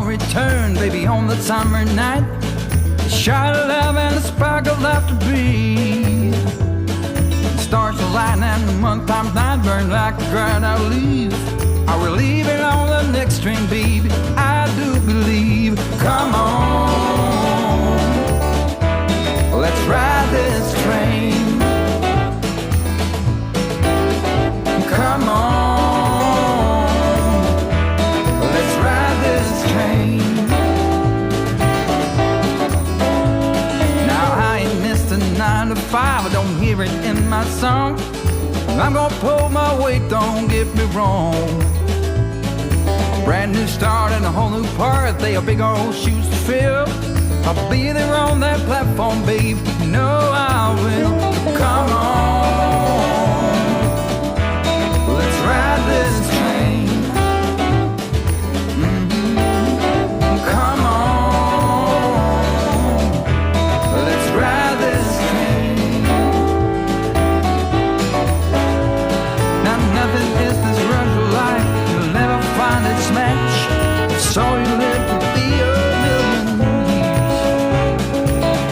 return, baby, on the summer night. A shot of love and a spark of laughter breathe. Stars align and the month times night burn like a dried out leaf. Are we leaving on the next string, baby? I do believe. Come on, let's ride this train. Come on, let's ride this train. Now I ain't missed a 9 to 5, I don't hear it in my song. I'm gonna pull my weight, don't get me wrong. Brand new start and a whole new part, they are big old shoes to fill. I'll be there on that platform, babe, you know I will. Come on, let's ride this train. Come on, let's ride this train. Now nothing is this rush of life, you'll never find its match. So you live to be a million years.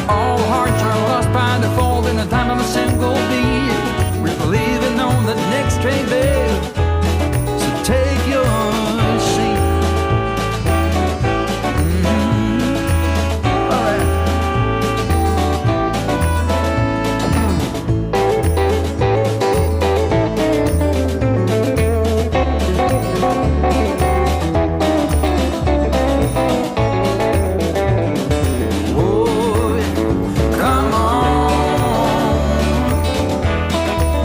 All hearts are lost by default in the time of a single beat. We're leaving on the next train, babe, so take your seat. All right. Come on,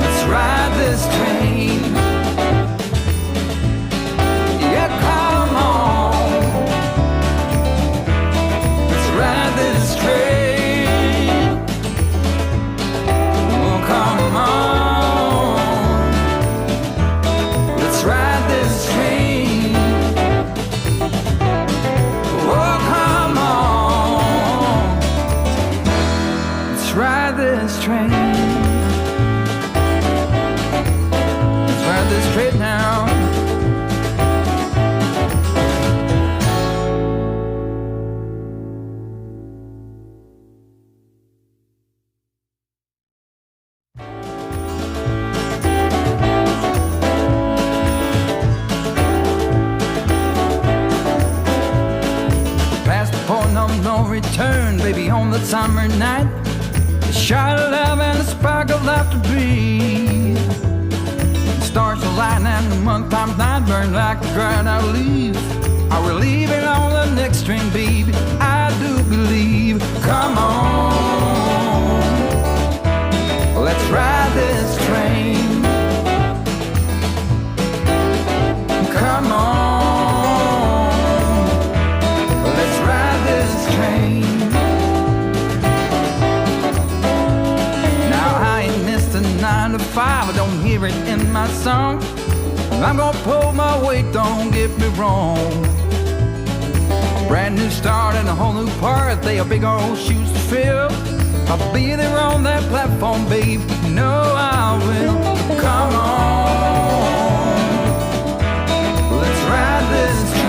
let's ride this train. Yeah, come on, let's ride this train. Oh, come on, let's ride this train. Oh, come on, let's ride this train. Let's ride this train now. Past the point of no return, baby, on the summer night. A shot of love and a spark of laughter breathe. Stars align and the month times night burn like a dried out leaf. Are we leaving on the next string, baby? I do believe. Come on, let's ride this train. Come on, let's ride this train. Now I ain't missed a 9 to 5, I don't hear it in my song. I'm gonna pull my weight, don't get me wrong. Brand new start and a whole new part, they are big old shoes to fill. I'll be there on that platform, babe, you know I will. Come on, let's ride this train.